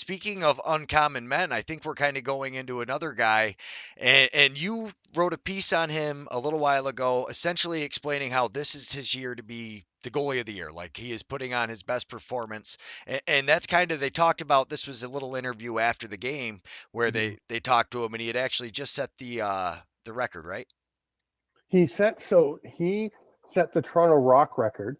speaking of uncommon men, I think we're kind of going into another guy, and you wrote a piece on him a little while ago, essentially explaining how this is his year to be the goalie of the year. Like he is putting on his best performance, and that's kind of they talked about. This was a little interview after the game where Mhm. they talked to him, and he had actually just set the record, right? He set the Toronto Rock record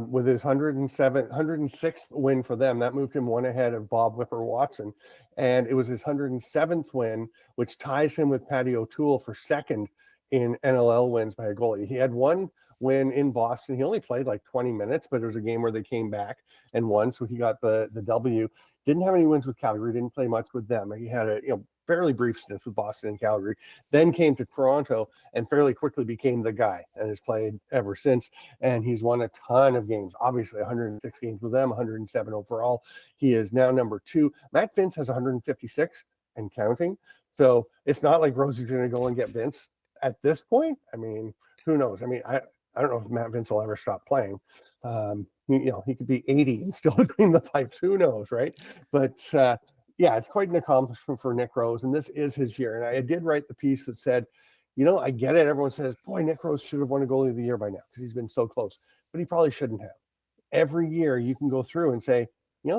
with his 106th win for them. That moved him one ahead of Bob Whipper Watson. And it was his 107th win, which ties him with Patty O'Toole for second in NLL wins by a goalie. He had one win in Boston. He only played like 20 minutes, but it was a game where they came back and won. So he got the W. Didn't have any wins with Calgary, didn't play much with them. He had a fairly brief stint with Boston and Calgary, then came to Toronto and fairly quickly became the guy and has played ever since. And he's won a ton of games, obviously 106 games with them, 107 overall. He is now number two. Matt Vince has 156 and counting. So it's not like Rosie's going to go and get Vince at this point. I mean, who knows? I mean, I don't know if Matt Vince will ever stop playing. He could be 80 and still between the pipes. Who knows, right? But yeah, it's quite an accomplishment for Nick Rose, and this is his year. And I did write the piece that said, I get it. Everyone says, boy, Nick Rose should have won a goalie of the year by now because he's been so close, but he probably shouldn't have. Every year you can go through and say, there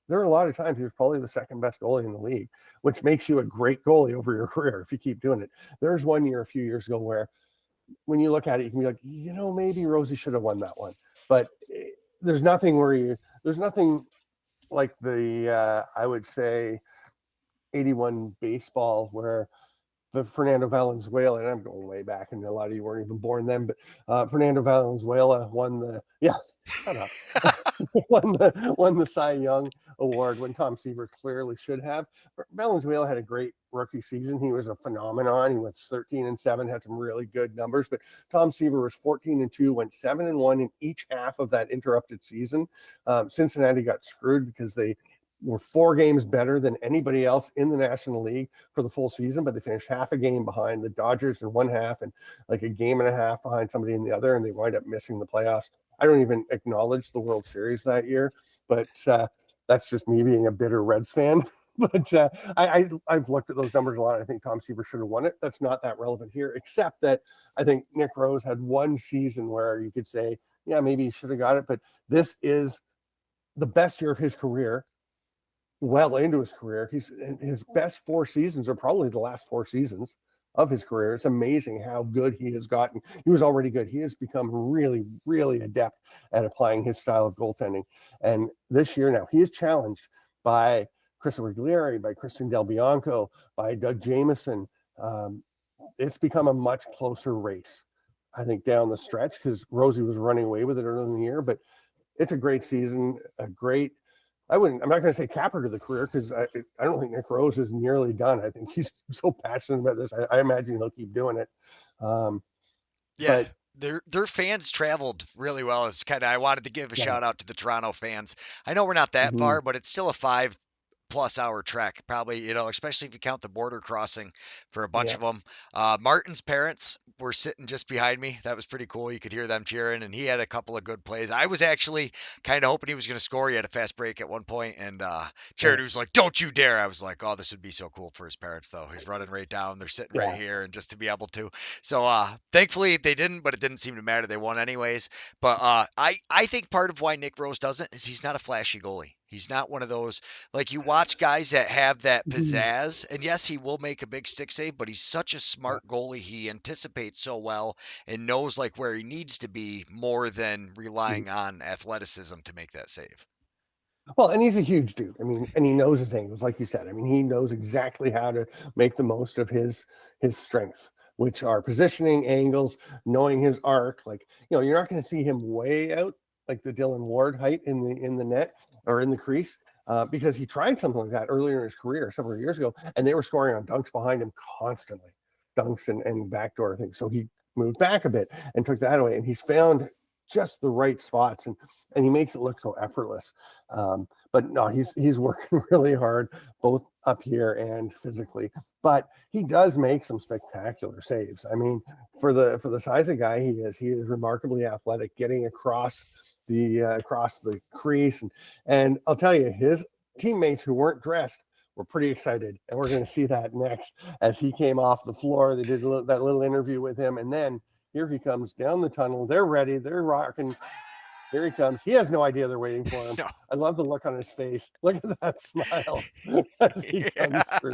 are a lot of times he was probably the second best goalie in the league, which makes you a great goalie over your career if you keep doing it. There's one year a few years ago where when you look at it, you can be like, maybe Rosie should have won that one. But there's nothing like I would say, 81 baseball where the Fernando Valenzuela, and I'm going way back, and a lot of you weren't even born then, but Fernando Valenzuela won shut up, won the Cy Young award when Tom Seaver clearly should have. Valenzuela had a great rookie season. He was a phenomenon. He went 13-7, had some really good numbers, but Tom Seaver was 14-2, went 7-1 in each half of that interrupted season. Cincinnati got screwed because they were 4 games better than anybody else in the National League for the full season, but they finished half a game behind the Dodgers in one half and like a game and a half behind somebody in the other, and they wind up missing the playoffs. I don't even acknowledge the World Series that year, but that's just me being a bitter Reds fan. But I've looked at those numbers a lot. I think Tom Seaver should have won it. That's not that relevant here, except that I think Nick Rose had one season where you could say, yeah, maybe he should have got it. But this is the best year of his career, well into his career. His best 4 seasons are probably the last 4 seasons of his career. It's amazing how good he has gotten. He was already good. He has become really, really adept at applying his style of goaltending. And this year now, he is challenged by Christopher Glieri, by Christian Del Bianco, by Doug Jamieson. It's become a much closer race, I think, down the stretch because Rosie was running away with it early in the year. But it's a great season, I'm not going to say capper to the career because I don't think Nick Rose is nearly done. I think he's so passionate about this. I imagine he'll keep doing it. Um, Yeah, but their fans traveled really well. It's kind of I wanted to give a yeah, shout out to the Toronto fans. I know we're not that mm-hmm, far, but it's still a 5+ hour trek, probably, especially if you count the border crossing for a bunch yeah, of them. Martin's parents were sitting just behind me. That was pretty cool. You could hear them cheering, and he had a couple of good plays. I was actually kind of hoping he was going to score. He had a fast break at one point, and yeah, Charity was like, "Don't you dare!" I was like, "Oh, this would be so cool for his parents, though. He's running right down. They're sitting right yeah. here, and just to be able to." So thankfully they didn't, but it didn't seem to matter. They won anyways. But I think part of why Nick Rose doesn't is he's not a flashy goalie. He's not one of those like you watch guys that have that Mm-hmm. pizzazz, and yes, he will make a big stick save, but he's such a smart goalie. He anticipates so well and knows like where he needs to be more than Mm-hmm. relying on athleticism to make that save. Well, and he's a huge dude. I mean, and he knows his angles, like you said. I mean, he knows exactly how to make the most of his strengths, which are positioning, angles, knowing his arc. Like, you're not going to see him way out like the Dylan Ward height in the net or in the crease. Because he tried something like that earlier in his career several years ago, and they were scoring on dunks behind him constantly, dunks and backdoor things. So he moved back a bit and took that away, and he's found just the right spots, and he makes it look so effortless. But no, he's working really hard, both up here and physically. But he does make some spectacular saves. I mean, for the size of guy he is remarkably athletic, getting across the crease, and I'll tell you, his teammates who weren't dressed were pretty excited, and we're going to see that next as he came off the floor. They did that little interview with him, and then here he comes down the tunnel. They're ready. They're rocking. Here he comes. He has no idea they're waiting for him. No. I love the look on his face. Look at that smile as he comes through.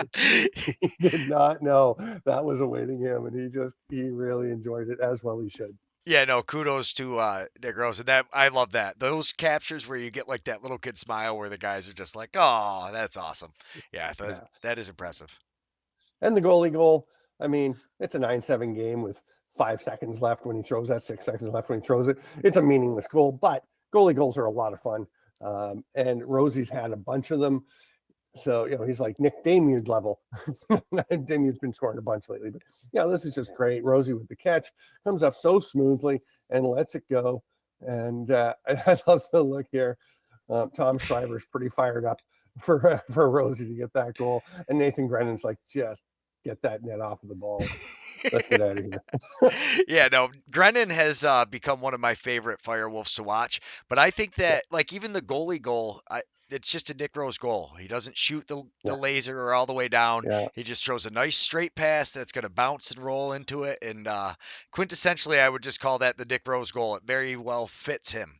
He did not know that was awaiting him, and he really enjoyed it, as well he should. Yeah, no, kudos to Nick Rose. And that I love that. Those captures where you get like that little kid smile where the guys are just like, "Oh, that's awesome." Yeah, Yeah. that is impressive. And the goalie goal, I mean, it's a 9-7 game with 5 seconds left when he throws that, 6 seconds left when he throws it. It's a meaningless goal, but goalie goals are a lot of fun. And Rosie's had a bunch of them. So, he's like Nick Damude level. Damude's been scoring a bunch lately. But yeah, this is just great. Rosie with the catch comes up so smoothly and lets it go. And I love the look here. Tom Schreiber's pretty fired up for Rosie to get that goal. And Nathan Grennan's like, just get that net off of the ball. Let's get out of here. Yeah, no, Grennan has become one of my favorite Firewolves to watch. But I think Yeah, that like even the goalie goal, it's just a Nick Rose goal. He doesn't shoot the yeah, laser or all the way down. yeah. He just throws a nice straight pass that's going to bounce and roll into it. And quintessentially, I would just call that the Nick Rose goal. It very well fits him.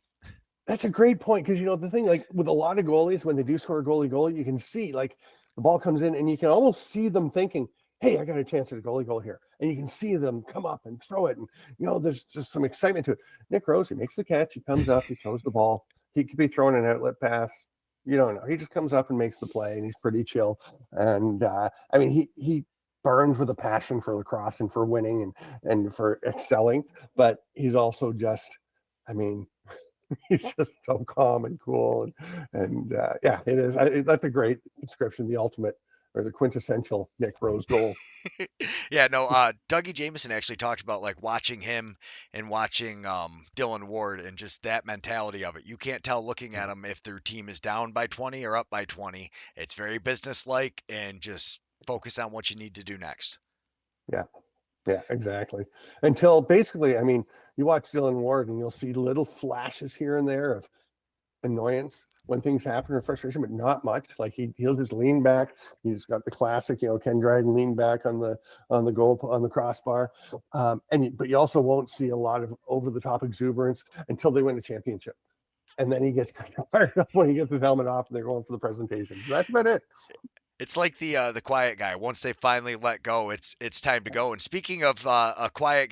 That's a great point because the thing, like with a lot of goalies, when they do score a goalie goal, you can see like the ball comes in and you can almost see them thinking, "Hey, I got a chance at a goalie goal here," and you can see them come up and throw it, and there's just some excitement to it. Nick Rose, he makes the catch, he comes up, he throws the ball. He could be throwing an outlet pass. You don't know. He just comes up and makes the play, and he's pretty chill. And I mean, he burns with a passion for lacrosse and for winning and for excelling, but he's also just, I mean, he's just so calm and cool, and yeah, it is. That's a great description. The ultimate or the quintessential Nick Rose goal. Yeah, no, Dougie Jameson actually talked about like watching him and watching Dylan Ward and just that mentality of it. You can't tell looking at them if their team is down by 20 or up by 20. It's very businesslike and just focus on what you need to do next. Yeah, yeah, exactly. Until basically, I mean, you watch Dylan Ward and you'll see little flashes here and there of annoyance when things happen or frustration, but not much. Like he'll just lean back. He's got the classic, Ken Dryden lean back on the goal on the crossbar. But you also won't see a lot of over the top exuberance until they win a championship. And then he gets fired up when he gets his helmet off and they're going for the presentation. That's about it. It's like the quiet guy. Once they finally let go, it's time to go. And speaking of a quiet